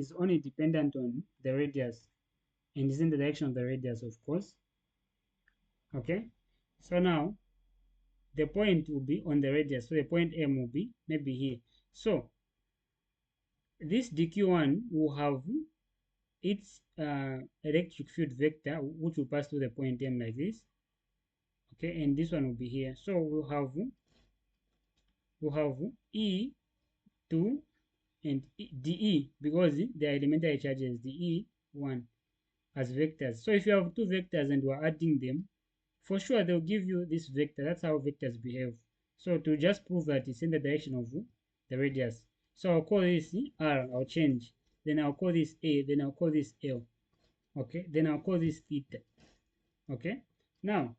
is only dependent on the radius and is in the direction of the radius, of course. Okay, so now the point will be on the radius, so the point M will be maybe here. So this dq1 will have its electric field vector, which will pass through the point M like this. Okay, and this one will be here. So we'll have E2 and dE, because they are elementary charges, dE1 as vectors. So if you have two vectors and we're adding them, for sure they'll give you this vector. That's how vectors behave. So to just prove that it's in the direction of the radius, so I'll call this R, I'll change, then I'll call this A, then I'll call this L. Okay, then I'll call this theta. Okay, now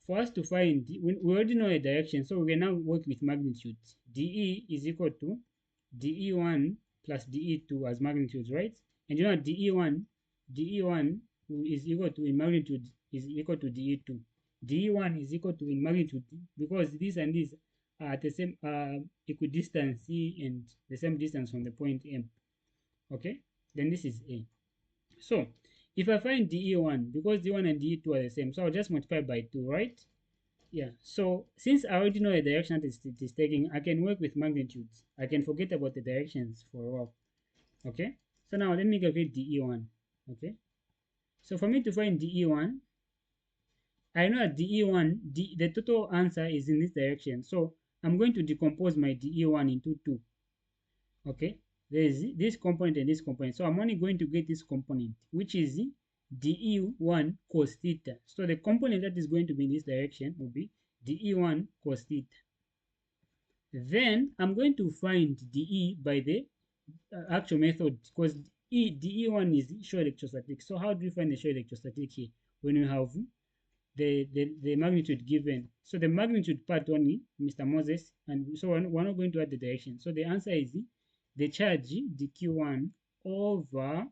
for us to find, we already know a direction, so we can now work with magnitudes. dE is equal to dE1 plus dE2 as magnitudes, right? And you know dE1 is equal to, in magnitude, is equal to dE2. dE1 is equal to, in magnitude, because this and this are at the same equidistance and the same distance from the point M. Okay, then this is A. So if I find dE1, because dE1 and dE2 are the same, so I'll just multiply by 2, right? Yeah, so since I already know the direction that it is taking, I can work with magnitudes. I can forget about the directions for a while. Okay, so now let me calculate dE1. Okay, so for me to find dE1, I know that dE1, the total answer is in this direction. So I'm going to decompose my dE1 into two. Okay, there is this component and this component. So I'm only going to get this component, which is dE1 cos theta. So the component that is going to be in this direction will be dE1 cos theta. Then I'm going to find dE by the actual method, because dE1 is show electrostatic. So how do you find the show electrostatic here when you have the magnitude given? So the magnitude part only, Mr. Moses, and so we're not going to add the direction. So the answer is the charge dq1 over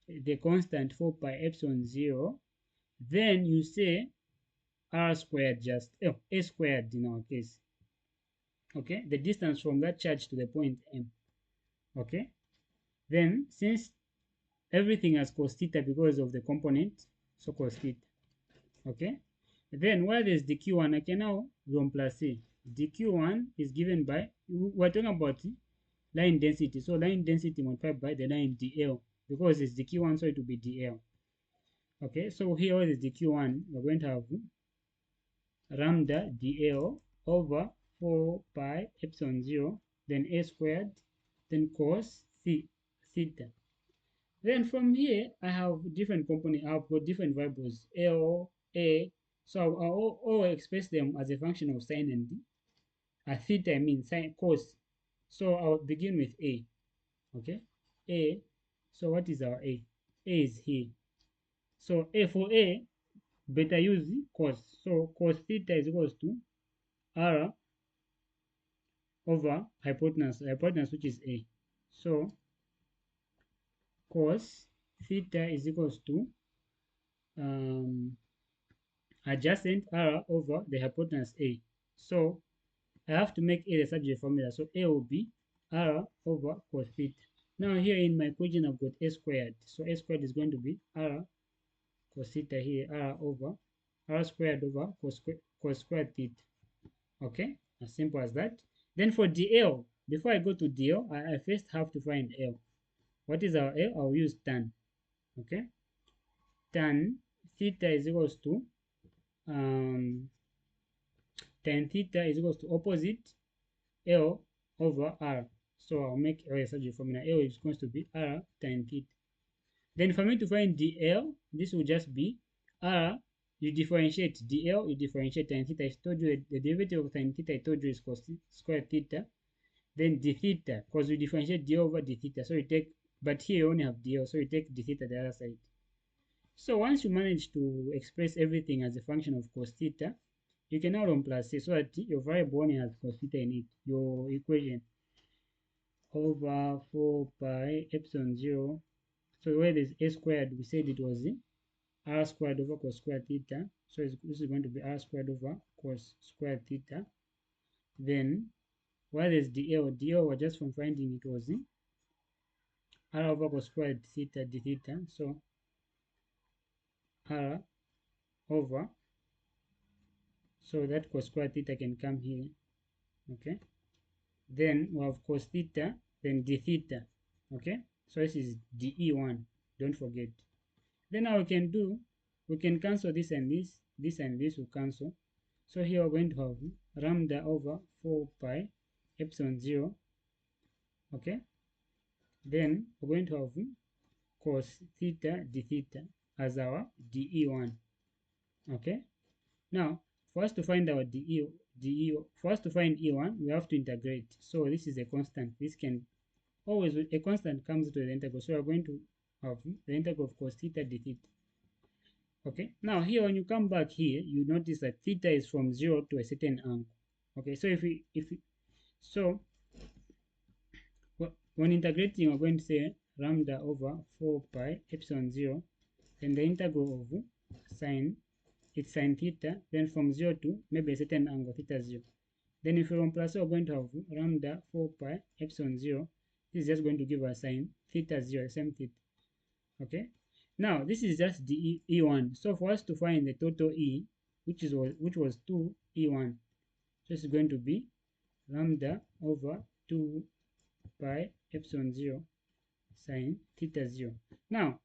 the constant 4 pi epsilon 0. Then you say r squared, just a squared in our case. Okay, the distance from that charge to the point M. Okay, then since everything has cos theta because of the component, so cos theta. Okay, then where there's dq1, I can now remplace. dq1 is given by, we're talking about line density, so line density multiplied by the line dl, because it's dq1, so it will be dl. Okay, so here is dq1, we're going to have lambda dl over 4 pi epsilon 0, then a squared, then cos theta. Then from here, I have different components. I've got different variables, L, A. So I'll express them as a function of sine and theta, I mean sine, cos. So I'll begin with A. Okay, A. So what is our A? A is here. So A, for A, better use cos. So cos theta is equals to R over hypotenuse, which is A. So cos theta is equals to adjacent R over the hypotenuse A. So I have to make A the subject formula. So A will be R over cos theta. Now here in my equation I've got A squared. So A squared is going to be R cos theta here, R over R squared over cos squared theta. Okay, as simple as that. Then for dl, before I go to dl, I first have to find L. What is our L? I'll use tan. Okay, tan theta is equals to tan theta is equals to opposite L over R. So I'll make L a subject formula. L is going to be R tan theta. Then for me to find dl, this will just be R. You differentiate dl, you differentiate tan theta. I told you the derivative of tan theta, I told you is cos squared theta. Then d theta, because you differentiate d over d theta. So you take, but here you only have dl, so you take d theta the other side. So once you manage to express everything as a function of cos theta, you can now replace it so that your variable only has cos theta in it. Your equation over 4 pi epsilon 0. So where there's a squared, we said it was r squared over cos squared theta. So this is going to be r squared over cos squared theta. Then where there's dl, we're just from finding it was r over cos squared theta d theta. So r over, so that cos squared theta can come here. Okay, then we have cos theta, then d theta. Okay, so this is de1, don't forget. Then now we can do, we can cancel this and this and this will cancel. So here we're going to have lambda over 4 pi epsilon 0. Okay, then we're going to have cos theta d theta as our de1. Okay, now for us to find our for us to find e1, we have to integrate. So this is a constant. This can always, a constant comes to the integral. So we're going to have the integral of cos theta d theta. Okay, now here when you come back here, you notice that theta is from 0 to a certain angle. Okay, so so when integrating, we're going to say lambda over 4 pi epsilon 0, then the integral of sine, it's sine theta, then from 0 to maybe a certain angle, theta 0. Then if we run plus, we're going to have lambda 4 pi epsilon 0. This is just going to give us sine theta 0, same theta. Okay, now this is just the e1. So for us to find the total e, which was 2 e1, so it's going to be lambda over 2 pi epsilon 0 sine theta 0. Now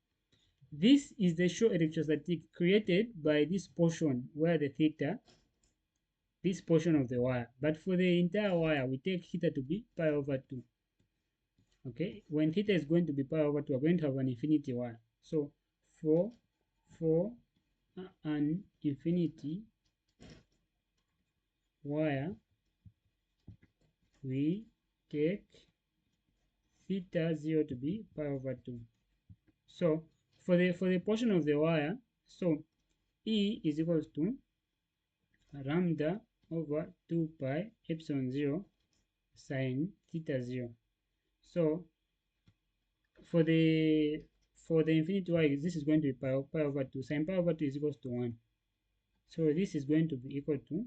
this is the show electrostatic created by this portion where the theta, this portion of the wire. But for the entire wire, we take theta to be pi over 2. Okay, when theta is going to be pi over 2, we're going to have an infinity wire. So for an infinity wire, we take theta 0 to be pi over 2. So for the portion of the wire, so E is equals to lambda over 2 pi epsilon 0 sine theta 0. So for the infinity wire, this is going to be pi over 2. Sine pi over 2 is equals to 1. So this is going to be equal to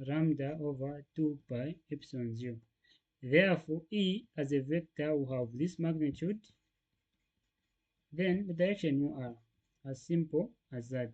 lambda over 2 pi epsilon 0. Therefore, E as a vector will have this magnitude, then the direction you are, as simple as that.